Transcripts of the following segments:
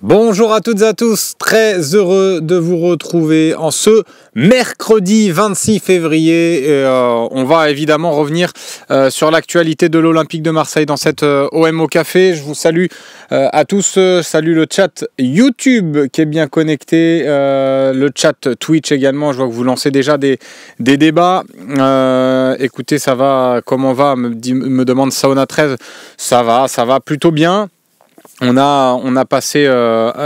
Bonjour à toutes et à tous, très heureux de vous retrouver en ce mercredi 26 février. On va évidemment revenir sur l'actualité de l'Olympique de Marseille dans cette OM au café. Je vous salue à tous, salut le chat YouTube qui est bien connecté, le chat Twitch également. Je vois que vous lancez déjà des débats. Écoutez, ça va, comment va, me demande Sauna 13. Ça va plutôt bien. On a passé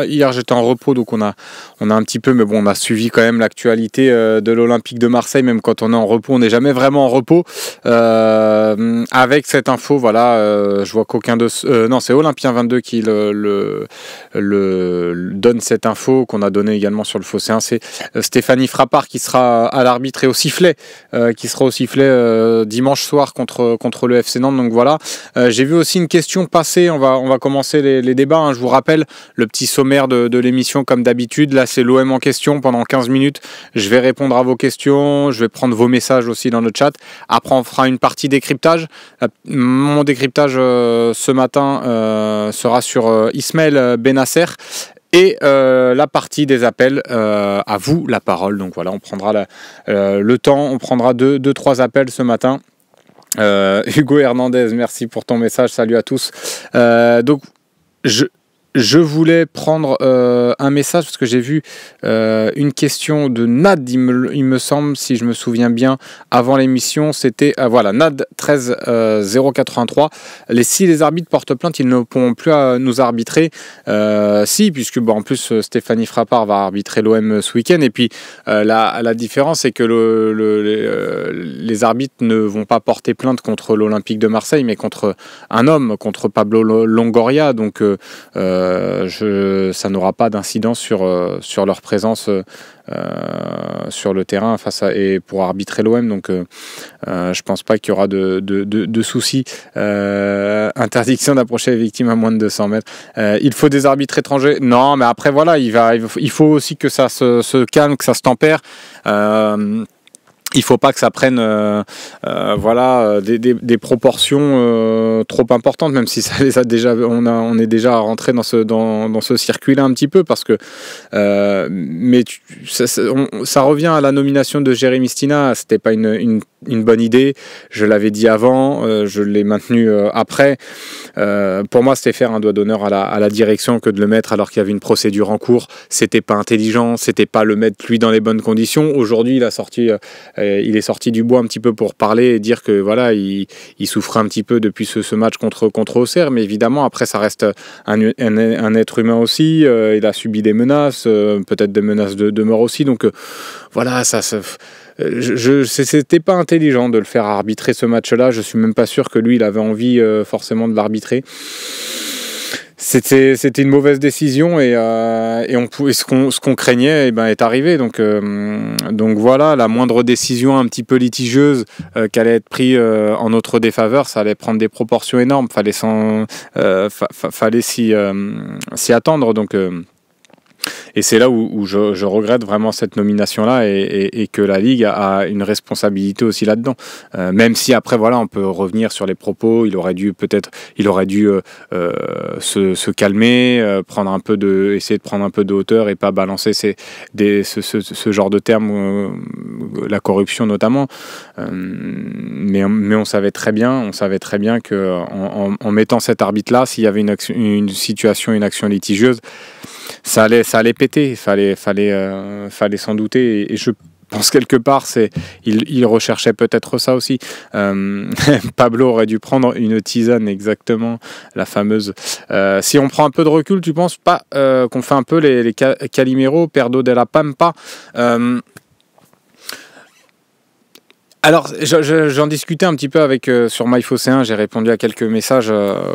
hier, j'étais en repos, donc on a un petit peu, mais bon, on a suivi quand même l'actualité de l'Olympique de Marseille. Même quand on est en repos, on n'est jamais vraiment en repos. Avec cette info, voilà, je vois qu'aucun de non, c'est Olympien 22 qui le donne cette info qu'on a donnée également sur le Phocéen. C'est Stéphanie Frappard qui sera à l'arbitre et au sifflet, qui sera au sifflet dimanche soir contre le FC Nantes. Donc voilà. J'ai vu aussi une question passer. On va commencer les débats, hein. Je vous rappelle le petit sommaire de l'émission comme d'habitude. Là, c'est l'OM en question pendant 15 minutes. Je vais répondre à vos questions, je vais prendre vos messages aussi dans le chat. Après, on fera une partie décryptage. Mon décryptage ce matin sera sur Ismaël Benasser. Et la partie des appels, à vous la parole. Donc voilà, on prendra le temps, on prendra 2-3 appels ce matin. Hugo Hernandez, merci pour ton message, salut à tous. Donc je voulais prendre un message parce que j'ai vu une question de Nad, il me semble, si je me souviens bien, avant l'émission, c'était voilà, Nad 13 083. Si les arbitres portent plainte, ils ne pourront plus nous arbitrer. Si, puisque bon, en plus Stéphanie Frappard va arbitrer l'OM ce week-end. Et puis la différence, c'est que les arbitres ne vont pas porter plainte contre l'Olympique de Marseille, mais contre un homme, contre Pablo Longoria. Donc ça n'aura pas d'incidence sur leur présence sur le terrain et pour arbitrer l'OM. Donc je pense pas qu'il y aura de soucis. Interdiction d'approcher les victimes à moins de 200 mètres. Il faut des arbitres étrangers. Non, mais après voilà, il faut aussi que ça se calme, que ça se tempère. Il faut pas que ça prenne voilà, des proportions trop importantes, même si ça les a déjà, on est déjà rentré dans ce circuit-là un petit peu, parce que mais ça revient à la nomination de Jérémy Stina. C'était pas une bonne idée. Je l'avais dit avant, je l'ai maintenu après. Pour moi, c'était faire un doigt d'honneur à la direction que de le mettre alors qu'il y avait une procédure en cours. C'était pas intelligent, c'était pas le mettre lui dans les bonnes conditions. Aujourd'hui, il est sorti du bois un petit peu pour parler et dire que voilà, il souffrait un petit peu depuis ce match contre Auxerre, mais évidemment après ça reste un être humain aussi. Il a subi des menaces, peut-être des menaces de mort aussi. Donc voilà, c'était pas intelligent de le faire arbitrer ce match-là. Je suis même pas sûr que lui il avait envie forcément de l'arbitrer. C'était une mauvaise décision et ce qu'on craignait est arrivé. Donc voilà, la moindre décision un petit peu litigieuse qui allait être prise en notre défaveur, ça allait prendre des proportions énormes. Fallait s'y attendre. Donc et c'est là où je regrette vraiment cette nomination-là et que la Ligue a une responsabilité aussi là-dedans. Même si après, voilà, on peut revenir sur les propos, il aurait dû se calmer, essayer de prendre un peu de hauteur et pas balancer ce genre de termes, la corruption notamment. Mais on savait très bien que en mettant cet arbitre-là, s'il y avait une situation, une action litigieuse, ça allait péter. Il fallait s'en douter. Et je pense quelque part, il recherchait peut-être ça aussi. Pablo aurait dû prendre une tisane, exactement, la fameuse. Si on prend un peu de recul, tu penses pas qu'on fait un peu les Calimero, Perdo de la Pampa? Alors, j'en discutais un petit peu sur MyPhocéen. J'ai répondu à quelques messages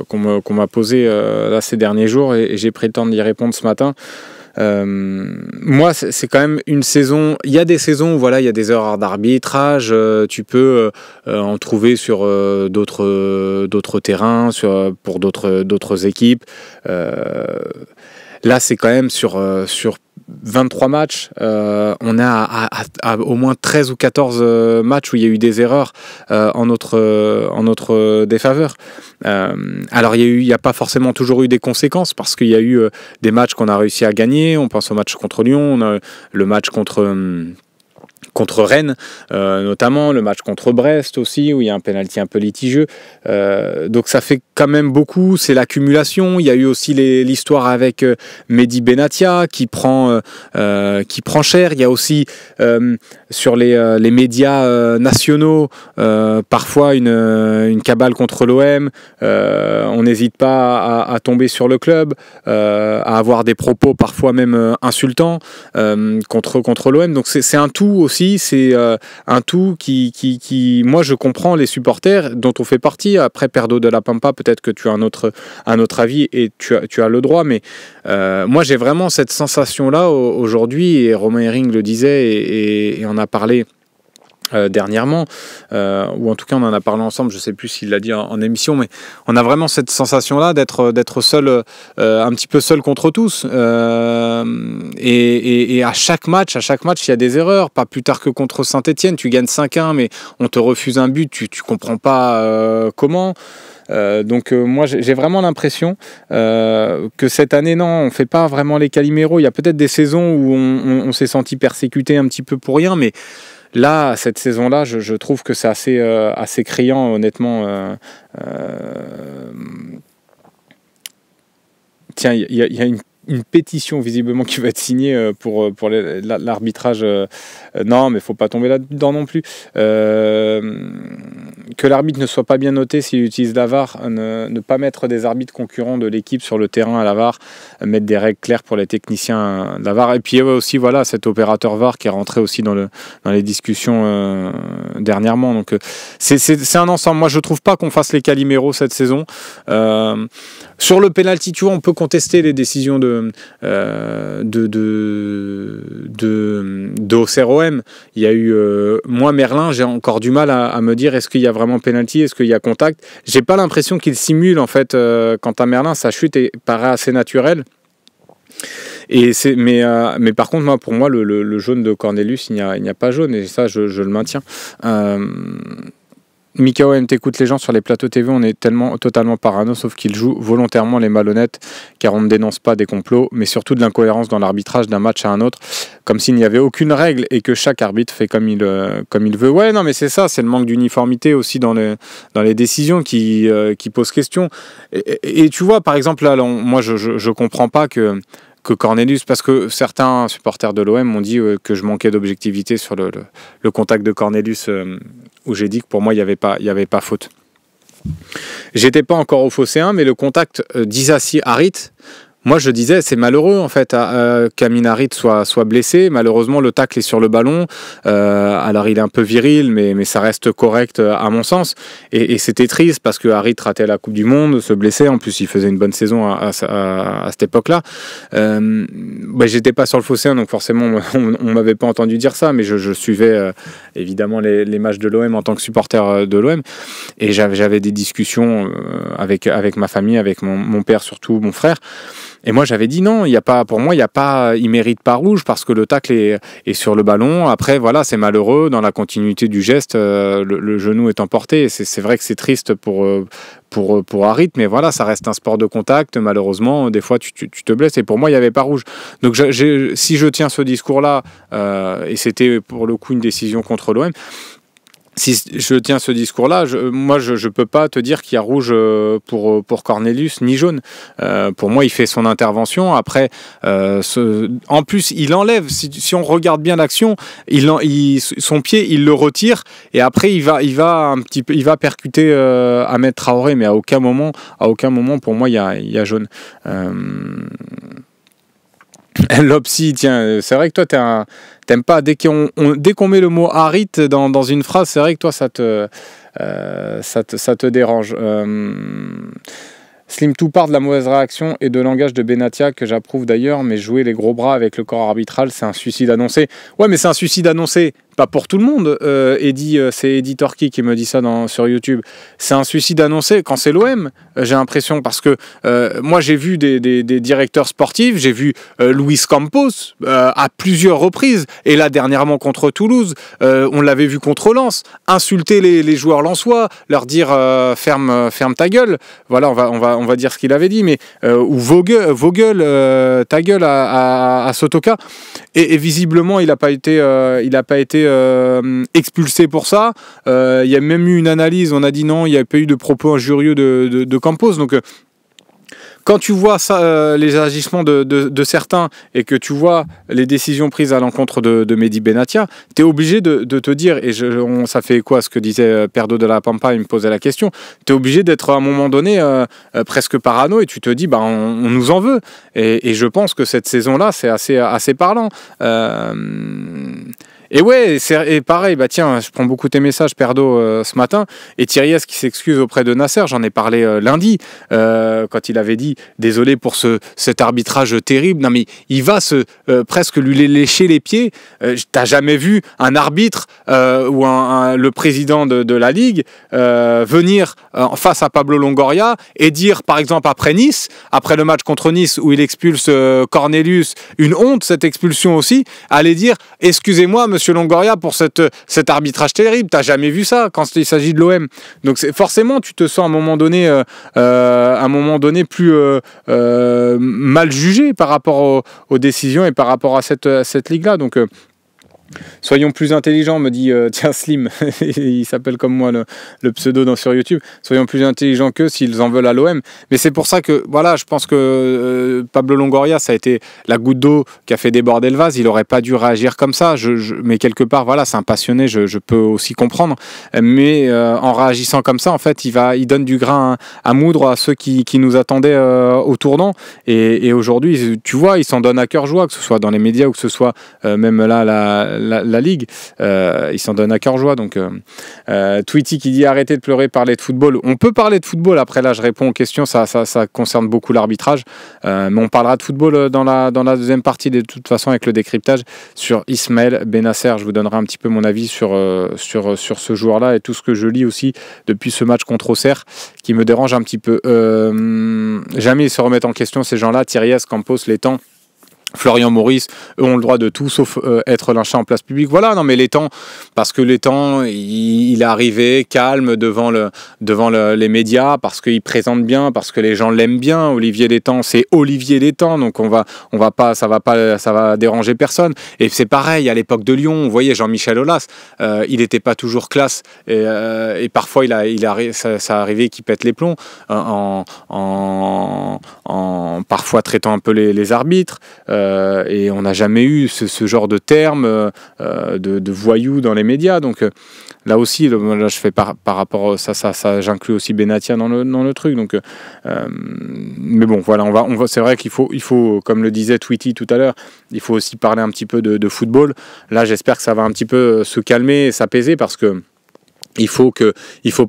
qu'on m'a posés là ces derniers jours et j'ai pris le temps d'y répondre ce matin. Moi, c'est quand même une saison. Il y a des saisons où voilà, il y a des erreurs d'arbitrage. Tu peux en trouver sur d'autres terrains, pour d'autres équipes. Là, c'est quand même sur 23 matchs, on a à au moins 13 ou 14 matchs où il y a eu des erreurs en notre défaveur. Alors il n'y a pas forcément toujours eu des conséquences parce qu'il y a eu des matchs qu'on a réussi à gagner. On pense au match contre Lyon, le match contre Rennes, notamment le match contre Brest aussi, où il y a un penalty un peu litigieux. Donc ça fait quand même beaucoup, c'est l'accumulation. Il y a eu aussi l'histoire avec Mehdi Benatia qui prend cher. Il y a aussi sur les médias nationaux parfois une cabale contre l'OM. On n'hésite pas à tomber sur le club, à avoir des propos parfois même insultants contre l'OM. Donc c'est un tout aussi. C'est un tout qui, moi je comprends les supporters dont on fait partie. Après Perdo de la Pampa, peut-être que tu as un autre avis et tu as le droit, mais moi j'ai vraiment cette sensation-là aujourd'hui, et Romain Hering le disait et on a parlé dernièrement, ou en tout cas on en a parlé ensemble, je ne sais plus s'il l'a dit en émission, mais on a vraiment cette sensation-là d'être seul, un petit peu seul contre tous, et à chaque match il y a des erreurs. Pas plus tard que contre Saint-Etienne, tu gagnes 5-1 mais on te refuse un but, tu comprends pas comment. Donc moi j'ai vraiment l'impression que cette année, non, on fait pas vraiment les caliméros. Il y a peut-être des saisons où on s'est senti persécuté un petit peu pour rien, mais là, cette saison-là, je trouve que c'est assez criant, honnêtement. Tiens, il y a une pétition visiblement qui va être signée pour l'arbitrage. Non, mais il ne faut pas tomber là-dedans non plus. Que l'arbitre ne soit pas bien noté s'il utilise la VAR, ne pas mettre des arbitres concurrents de l'équipe sur le terrain à la VAR, mettre des règles claires pour les techniciens de la VAR. Et puis aussi, voilà, cet opérateur VAR qui est rentré aussi dans les discussions dernièrement. Donc c'est un ensemble. Moi, je ne trouve pas qu'on fasse les caliméros cette saison. Sur le penalty, tu vois, on peut contester les décisions de Auxerre-OM. Il y a eu moi Merlin, j'ai encore du mal à me dire est-ce qu'il y a vraiment penalty, est-ce qu'il y a contact. J'ai pas l'impression qu'il simule en fait. Quant à Merlin, sa chute paraît assez naturelle. Mais par contre, pour moi, le jaune de Cornelius, il n'y a pas jaune, et ça, je le maintiens. Mika OM, t'écoute les gens sur les plateaux TV, on est totalement parano, sauf qu'ils jouent volontairement les malhonnêtes, car on ne dénonce pas des complots, mais surtout de l'incohérence dans l'arbitrage d'un match à un autre, comme s'il n'y avait aucune règle et que chaque arbitre fait comme il veut. Ouais, non, mais c'est ça, c'est le manque d'uniformité aussi dans les décisions qui pose question. Et tu vois, par exemple, là, moi, je comprends pas que Cornelius, parce que certains supporters de l'OM m'ont dit que je manquais d'objectivité sur le contact de Cornelius, où j'ai dit que pour moi il y avait pas faute. J'étais pas encore au Phocéen, mais le contact d'Isasi Harit, moi je disais c'est malheureux en fait qu'Amin Harit soit blessé. Malheureusement le tacle est sur le ballon, alors il est un peu viril, mais ça reste correct à mon sens, et c'était triste parce que Harit ratait la Coupe du Monde, se blessait, en plus il faisait une bonne saison à cette époque-là. J'étais pas sur le Phocéen, donc forcément on m'avait pas entendu dire ça, mais je suivais évidemment les matchs de l'OM en tant que supporter de l'OM, et j'avais des discussions avec ma famille, avec mon père surtout, mon frère. Et moi j'avais dit non, pour moi il mérite pas rouge parce que le tacle est sur le ballon. Après voilà, c'est malheureux dans la continuité du geste, le genou est emporté. Et c'est vrai que c'est triste pour Harit, mais voilà, ça reste un sport de contact. Malheureusement, des fois tu te blesses, et pour moi il n'y avait pas rouge. Donc si je tiens ce discours-là, et c'était pour le coup une décision contre l'OM. Si je tiens ce discours-là, moi je peux pas te dire qu'il y a rouge pour Cornelius ni jaune. Pour moi, il fait son intervention. Après, en plus, il enlève. Si on regarde bien l'action, son pied, il le retire, et après il va percuter Ahmed Traoré, mais à aucun moment pour moi il y a jaune. L'opsi, tiens, c'est vrai que toi t'aimes pas dès qu'on met le mot Harit dans une phrase, c'est vrai que toi ça te dérange. Slim tout part de la mauvaise réaction et de langage de Benatia, que j'approuve d'ailleurs, mais jouer les gros bras avec le corps arbitral, c'est un suicide annoncé. Ouais, mais c'est un suicide annoncé pas pour tout le monde. C'est Eddie Torquay qui me dit ça sur YouTube. C'est un suicide annoncé quand c'est l'OM, j'ai l'impression, parce que moi j'ai vu des directeurs sportifs, j'ai vu Luis Campos à plusieurs reprises, et là dernièrement contre Toulouse, on l'avait vu contre Lens, insulter les joueurs lensois, leur dire ferme ta gueule. Voilà, on va dire ce qu'il avait dit, mais ou Vogel, ta gueule à Sotoka. Et visiblement, il n'a pas été expulsé pour ça. Il y a même eu une analyse, on a dit non, il n'y a pas eu de propos injurieux de Campos. Donc, quand tu vois ça, les agissements de certains, et que tu vois les décisions prises à l'encontre de Mehdi Benatia, tu es obligé de te dire, et ça fait quoi ce que disait Perdo de la Pampa, il me posait la question, tu es obligé d'être à un moment donné presque parano, et tu te dis, on nous en veut. Et je pense que cette saison-là, c'est assez parlant. Et ouais, et pareil, tiens, je prends beaucoup tes messages, Perdo, ce matin, et Thiriez qui s'excuse auprès de Nasser, j'en ai parlé lundi, quand il avait dit, désolé pour cet arbitrage terrible, non mais il va presque lui lécher les pieds. T'as jamais vu un arbitre ou le président de la Ligue venir face à Pablo Longoria et dire, par exemple, après le match contre Nice, où il expulse Cornelius, une honte cette expulsion aussi, aller dire, excusez-moi, Monsieur Longoria, pour cet arbitrage terrible. T'as jamais vu ça quand il s'agit de l'OM. Donc forcément, tu te sens à un moment donné plus mal jugé par rapport aux décisions et par rapport à cette ligue-là. Donc soyons plus intelligents, me dit tiens Slim, il s'appelle comme moi le pseudo sur YouTube. Soyons plus intelligents qu'eux s'ils en veulent à l'OM. Mais c'est pour ça que voilà, je pense que Pablo Longoria, ça a été la goutte d'eau qui a fait déborder le vase. Il aurait pas dû réagir comme ça. Mais quelque part, voilà, c'est un passionné, je peux aussi comprendre. Mais en réagissant comme ça, en fait, il donne du grain à moudre à ceux qui nous attendaient au tournant. Et aujourd'hui, tu vois, il s'en donne à cœur joie, que ce soit dans les médias ou que ce soit même là la Ligue, il s'en donne à cœur joie. Donc Tweety qui dit arrêtez de pleurer, parler de football. On peut parler de football, après là je réponds aux questions, ça concerne beaucoup l'arbitrage, mais on parlera de football dans la deuxième partie de toute façon avec le décryptage sur Ismaël Benasser. Je vous donnerai un petit peu mon avis sur ce joueur-là et tout ce que je lis aussi depuis ce match contre Auxerre qui me dérange un petit peu. Jamais ils se remettent en question ces gens-là, Thiriez, Campos, Létang, Florian Maurice, eux ont le droit de tout sauf être lynchés en place publique. Voilà, non mais Létang, parce que Létang, il est arrivé calme devant les médias, parce qu'il présente bien, parce que les gens l'aiment bien. Olivier Létang, c'est Olivier Létang, donc ça va déranger personne. Et c'est pareil à l'époque de Lyon, vous voyez Jean-Michel Aulas, il n'était pas toujours classe et parfois ça arrivait qu'il pète les plombs en parfois traitant un peu les arbitres. Et on n'a jamais eu ce genre de terme de voyous dans les médias. Donc là aussi, là, je fais par rapport à ça j'inclus aussi Benatia dans le truc. Donc, mais bon, voilà, c'est vrai qu'il faut, comme le disait Tweety tout à l'heure, il faut aussi parler un petit peu de football. Là, j'espère que ça va un petit peu se calmer et s'apaiser parce que il faut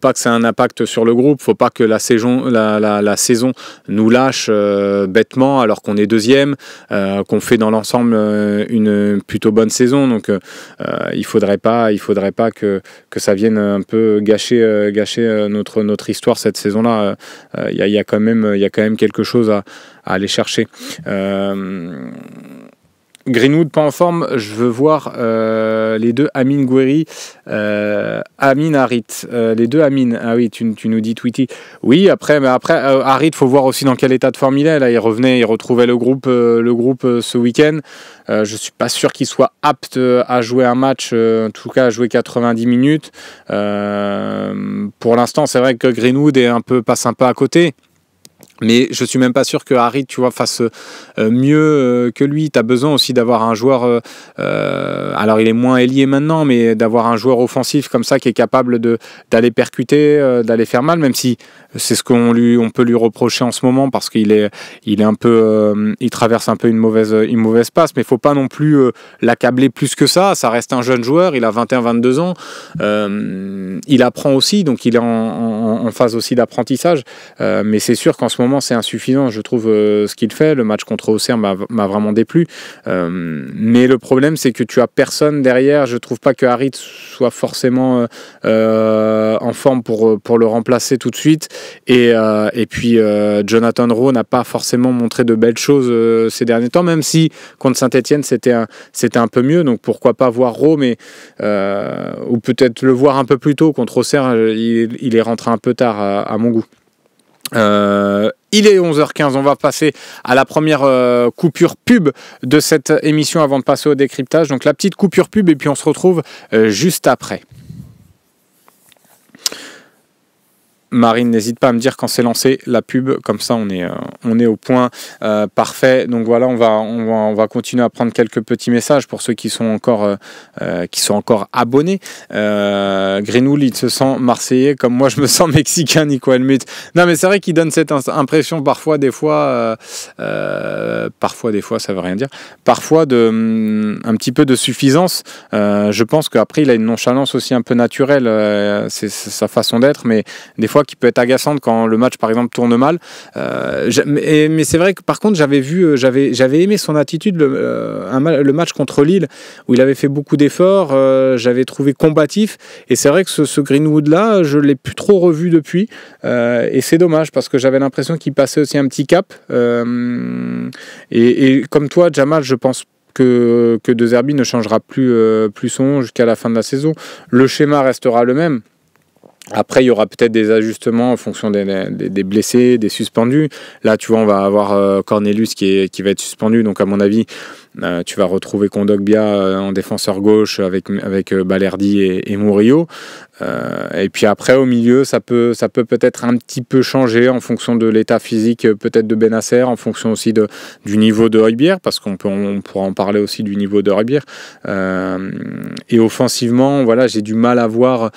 pas que ça ait un impact sur le groupe. Faut pas que la saison nous lâche bêtement alors qu'on est deuxième, qu'on fait dans l'ensemble une plutôt bonne saison. Donc il faudrait pas que ça vienne un peu gâcher notre histoire cette saison-là. Il y a quand même quelque chose à aller chercher. Greenwood pas en forme, je veux voir les deux Amine Gouiri, Amin Harit, les deux Amine. Ah oui, tu nous dis Tweety. Oui, après Harit, faut voir aussi dans quel état de forme il est. Là, il retrouvait le groupe ce week-end. Je suis pas sûr qu'il soit apte à jouer un match, en tout cas à jouer 90 minutes. Pour l'instant, c'est vrai que Greenwood passe un peu à côté. Mais je suis même pas sûr que Harit, tu vois, fasse mieux que lui. Tu as besoin aussi d'avoir un joueur, alors il est moins ailier maintenant, mais d'avoir un joueur offensif comme ça qui est capable d'aller percuter, d'aller faire mal, même si c'est ce on peut lui reprocher en ce moment parce qu'il est un peu, il traverse un peu une mauvaise passe, mais il faut pas non plus l'accabler plus que ça. Ça reste un jeune joueur, il a 21-22 ans, il apprend aussi, donc il est en phase aussi d'apprentissage, mais c'est sûr qu'en ce moment c'est insuffisant, je trouve, ce qu'il fait. Le match contre Auxerre m'a vraiment déplu, mais le problème c'est que tu as personne derrière. Je trouve pas que Harit soit forcément en forme pour le remplacer tout de suite, et puis Jonathan Rowe n'a pas forcément montré de belles choses ces derniers temps, même si contre Saint-Etienne c'était un peu mieux, donc pourquoi pas voir Rowe, mais ou peut-être le voir un peu plus tôt. Contre Auxerre, il est rentré un peu tard à mon goût. Il est 11h15, on va passer à la première coupure pub de cette émission avant de passer au décryptage. Donc la petite coupure pub et puis on se retrouve juste après. Marine, n'hésite pas à me dire quand c'est lancé la pub, comme ça on est au point. Parfait. Donc voilà, on va continuer à prendre quelques petits messages pour ceux qui sont encore abonnés. Greenwood, il se sent marseillais comme moi je me sens mexicain, Nico Helmut. Non mais c'est vrai qu'il donne cette impression parfois des fois ça veut rien dire, parfois un petit peu de suffisance. Je pense qu'après il a une nonchalance aussi un peu naturelle, c'est sa façon d'être, mais des fois qui peut être agaçante quand le match par exemple tourne mal, mais c'est vrai que par contre j'avais aimé son attitude le match contre Lille où il avait fait beaucoup d'efforts, j'avais trouvé combatif, et c'est vrai que ce Greenwood là je l'ai plus trop revu depuis, et c'est dommage parce que j'avais l'impression qu'il passait aussi un petit cap, et comme toi Jamal, je pense que De Zerbi ne changera plus son jusqu'à la fin de la saison. Le schéma restera le même. Après, il y aura peut-être des ajustements en fonction des blessés, des suspendus. Là, tu vois, on va avoir Cornelius qui va être suspendu. Donc, à mon avis, tu vas retrouver Kondogbia en défenseur gauche avec Balerdi et Murillo. Et puis après, au milieu, ça peut peut-être un petit peu changer en fonction de l'état physique peut-être de Benasser, en fonction aussi du niveau de Højbjerg, parce qu'on pourra en parler aussi du niveau de Højbjerg. Et offensivement, voilà, j'ai du mal à voir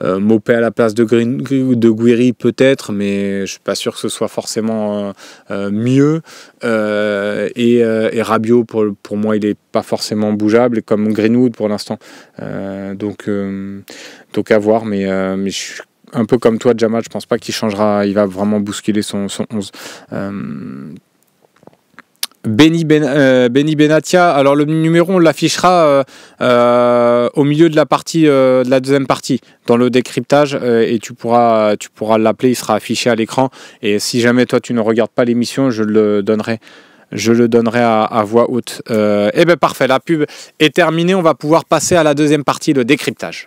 Maupay à la place de Guiri peut-être, mais je suis pas sûr que ce soit forcément mieux. Et Rabiot, pour moi, il est pas forcément bougeable, comme Greenwood pour l'instant. Donc à voir, mais je suis un peu comme toi, Jamal, je pense pas qu'il changera, il va vraiment bousculer son 11. Benny Benatia, alors le numéro on l'affichera au milieu de la partie de la deuxième partie dans le décryptage, et tu pourras l'appeler, il sera affiché à l'écran, et si jamais toi tu ne regardes pas l'émission, je le donnerai à voix haute. Et bien parfait, la pub est terminée, on va pouvoir passer à la deuxième partie, le décryptage.